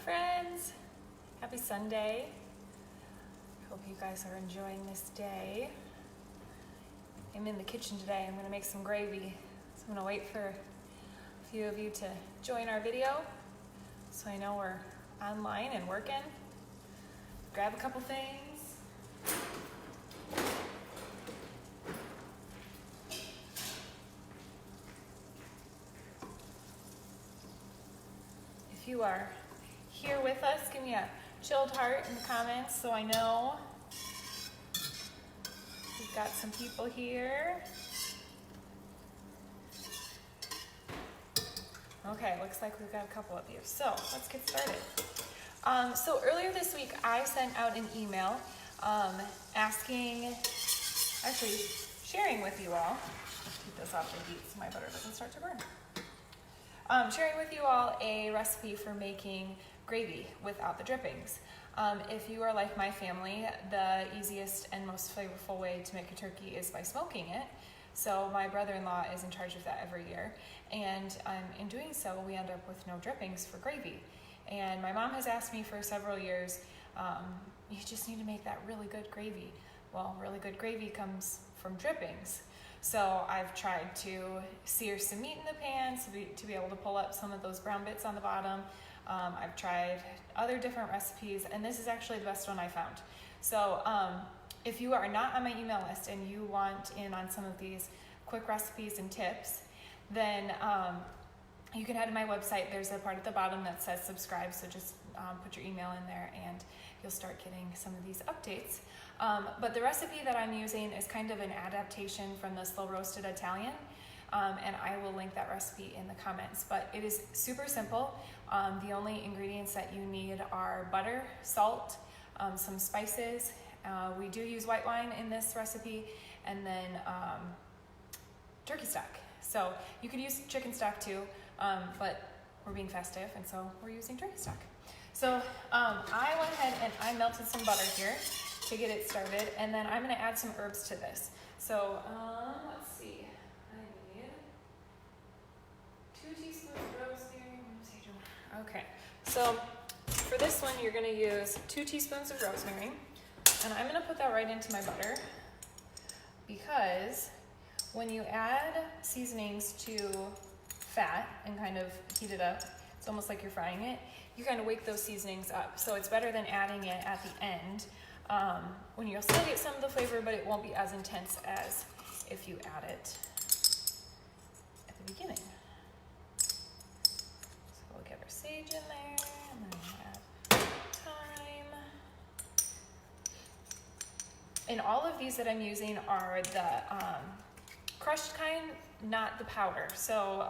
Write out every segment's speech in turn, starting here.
friends. Happy Sunday. Hope you guys are enjoying this day. I'm in the kitchen today. I'm going to make some gravy. So I'm going to wait for a few of you to join our video so I know we're online and working. Grab a couple things. If you are here with us, give me a chilled heart in the comments so I know we've got some people here. Okay, looks like we've got a couple of you. So let's get started. So earlier this week, I sent out an email sharing with you all. Let's keep this off the heat so my butter doesn't start to burn. Sharing with you all a recipe for making gravy without the drippings. If you are like my family, the easiest and most flavorful way to make a turkey is by smoking it. So my brother-in-law is in charge of that every year, and in doing so, we end up with no drippings for gravy. And my mom has asked me for several years, you just need to make that really good gravy. Well, really good gravy comes from drippings. So I've tried to sear some meat in the pan to be able to pull up some of those brown bits on the bottom. I've tried other different recipes, and this is actually the best one I found. So if you are not on my email list and you want in on some of these quick recipes and tips, then you can head to my website. There's a part at the bottom that says subscribe, so just put your email in there and you'll start getting some of these updates. But the recipe that I'm using is kind of an adaptation from the slow roasted Italian, and I will link that recipe in the comments. But it is super simple. The only ingredients that you need are butter, salt, some spices. We do use white wine in this recipe, and then turkey stock. So you could use chicken stock too, but we're being festive, and so we're using turkey stock. So I went ahead and I melted some butter here to get it started, and then I'm going to add some herbs to this. So let's see, I need 2 teaspoons of rosemary, okay, so for this one you're going to use 2 teaspoons of rosemary, and I'm going to put that right into my butter, because when you add seasonings to fat and kind of heat it up, it's almost like you're frying it, you kind of wake those seasonings up. So it's better than adding it at the end, when you'll still get some of the flavor, but it won't be as intense as if you add it at the beginning. So we'll get our sage in there, and then we'll add thyme. And all of these that I'm using are the crushed kind, not the powder. So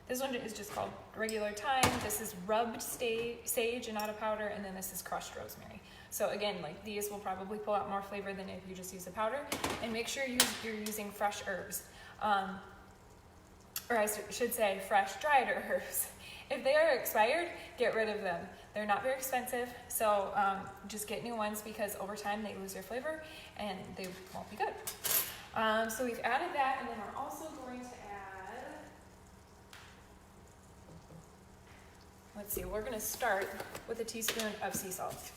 this one is just called regular thyme. This is rubbed sage and not a powder, and then this is crushed rosemary. So again, like these will probably pull out more flavor than if you just use the powder. And make sure you're using fresh herbs, or I should say fresh dried herbs. If they are expired, get rid of them. They're not very expensive, so just get new ones, because over time they lose their flavor and they won't be good. So we've added that, and then we're also going to add, let's see, we're going to start with a teaspoon of sea salt.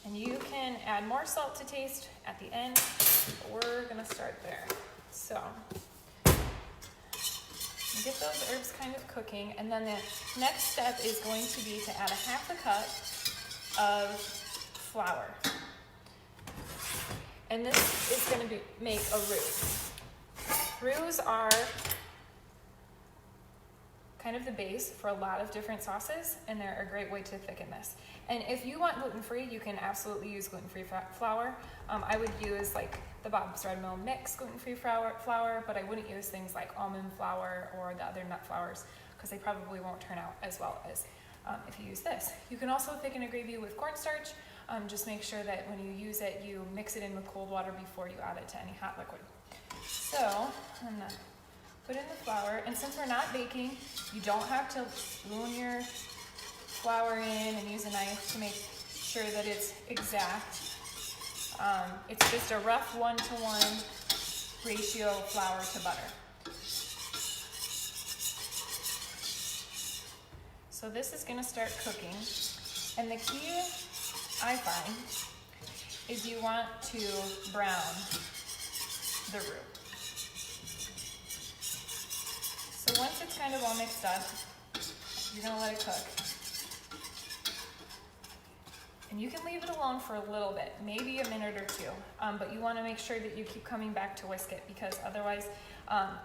And you can add more salt to taste at the end, but we're going to start there. So get those herbs kind of cooking, and then the next step is going to be to add a 1/2 cup of flour. And this is going to make a roux. Roux are kind of the base for a lot of different sauces, and they're a great way to thicken this. And if you want gluten-free, you can absolutely use gluten-free flour. I would use like the Bob's Red Mill Mix gluten-free flour, but I wouldn't use things like almond flour or the other nut flours, because they probably won't turn out as well as if you use this. You can also thicken a gravy with cornstarch. Just make sure that when you use it, you mix it in with cold water before you add it to any hot liquid. So I'm gonna put in the flour, and since we're not baking, you don't have to spoon your flour in and use a knife to make sure that it's exact. It's just a rough 1-to-1 ratio of flour to butter. So this is gonna start cooking. And the key, I find, is you want to brown the roux. So once it's kind of all mixed up, you're gonna let it cook. And you can leave it alone for a little bit, maybe a minute or two, but you wanna make sure that you keep coming back to whisk it, because otherwise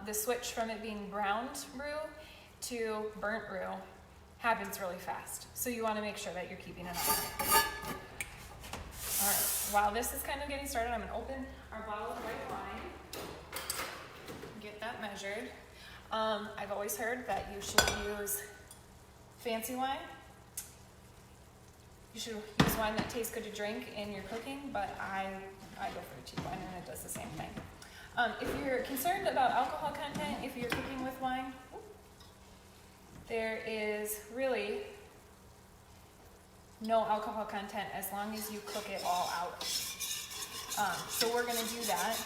the switch from it being browned roux to burnt roux happens really fast. So you wanna make sure that you're keeping an eye on it. All right, while this is kind of getting started, I'm gonna open our bottle of white wine, get that measured. I've always heard that you should use fancy wine. You should use wine that tastes good to drink in your cooking, but I go for the cheap wine and it does the same thing. If you're concerned about alcohol content, if you're cooking with wine, there is really no alcohol content as long as you cook it all out. So we're gonna do that.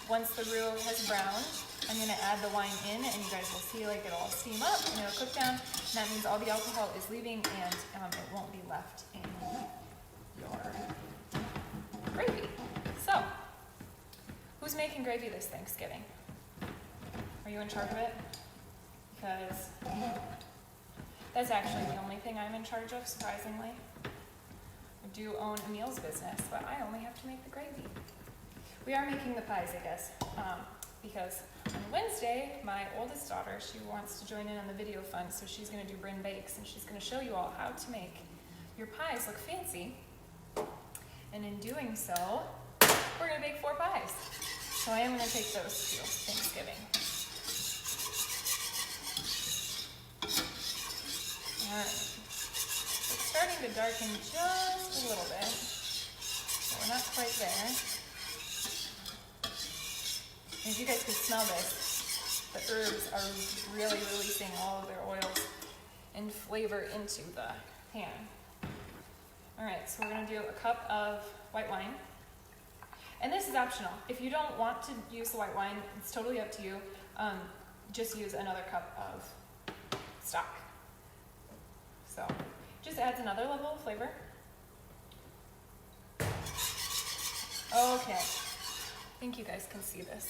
Once the roux has browned, I'm gonna add the wine in, and you guys will see like it'll all steam up and it'll cook down. And that means all the alcohol is leaving and it won't be left in your gravy. So, who's making gravy this Thanksgiving? Are you in charge of it? Because that's actually the only thing I'm in charge of, surprisingly. I do own a meals business, but I only have to make the gravy. We are making the pies, I guess, because on Wednesday, my oldest daughter, she wants to join in on the video fun, so she's gonna do Bryn Bakes, and she's gonna show you all how to make your pies look fancy. And in doing so, we're gonna bake 4 pies. So I am gonna take those to Thanksgiving. Alright, it's starting to darken just a little bit, so we're not quite there. And if you guys could smell this, the herbs are really releasing all of their oils and flavor into the pan. Alright, so we're going to do a cup of white wine. And this is optional. If you don't want to use the white wine, it's totally up to you. Just use another cup of stock. So, just adds another level of flavor. Okay, I think you guys can see this.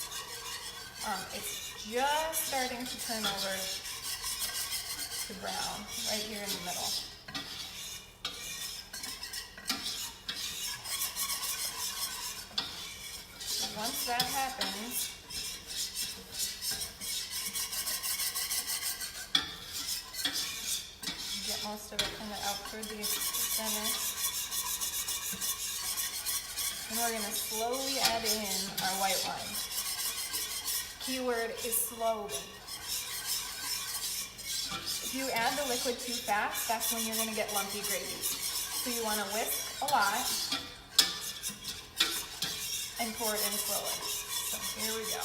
It's just starting to turn over to brown right here in the middle. So once that happens, get most of it kind of out toward the center. And we're going to slowly add in our white wine. Keyword is slowly. If you add the liquid too fast, that's when you're going to get lumpy gravy. So you want to whisk a lot and pour it in slowly. So here we go.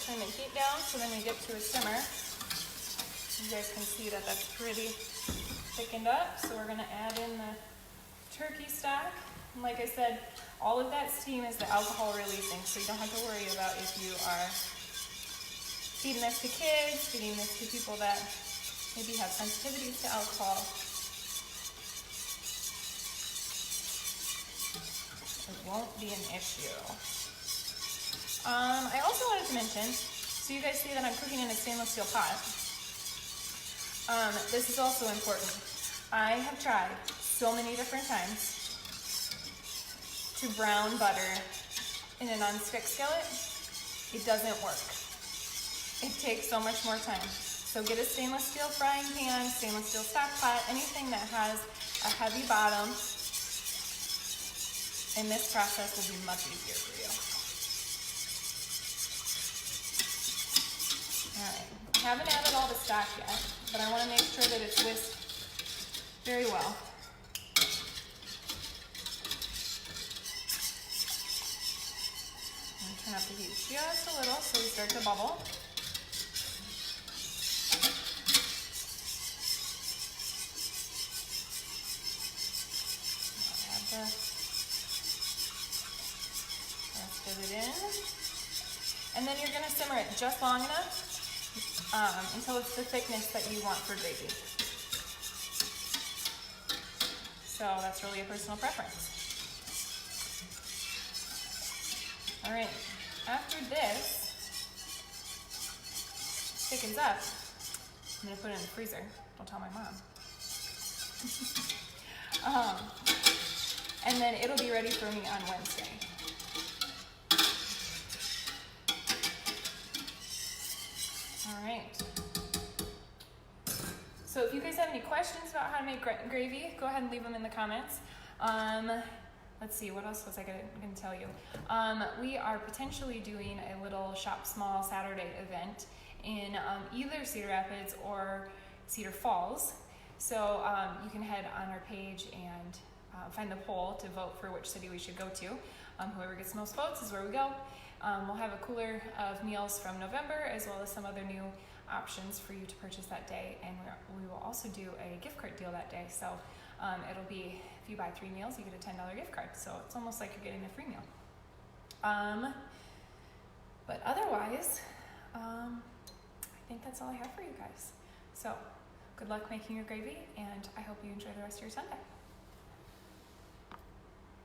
Turn the heat down so then we get to a simmer. You guys can see that that's pretty thickened up. So we're going to add in the turkey stock. And like I said, all of that steam is the alcohol releasing, so you don't have to worry about if you are feeding this to kids, feeding this to people that maybe have sensitivities to alcohol. It won't be an issue. I also wanted to mention, so you guys see that I'm cooking in a stainless steel pot. This is also important. I have tried so many different times to brown butter in a non-stick skillet. It doesn't work. It takes so much more time. So get a stainless steel frying pan, stainless steel stock pot, anything that has a heavy bottom, and this process will be much easier for you. Alright, I haven't added all the stock yet, but I want to make sure that it's whisked very well. I'm going to turn up the heat just a little so we start to bubble. simmer it just long enough until it's the thickness that you want for gravy. So that's really a personal preference. All right, after this thickens up, I'm gonna put it in the freezer. Don't tell my mom. And then it'll be ready for me on Wednesday. All right. So if you guys have any questions about how to make gravy, go ahead and leave them in the comments. Let's see, what else was I gonna tell you? We are potentially doing a little Shop Small Saturday event in either Cedar Rapids or Cedar Falls. So you can head on our page and find the poll to vote for which city we should go to. Whoever gets the most votes is where we go. We'll have a cooler of meals from November as well as some other new options for you to purchase that day, and we will also do a gift card deal that day. So it'll be, if you buy 3 meals, you get a $10 gift card. So it's almost like you're getting a free meal. But otherwise, I think that's all I have for you guys. So good luck making your gravy, and I hope you enjoy the rest of your Sunday.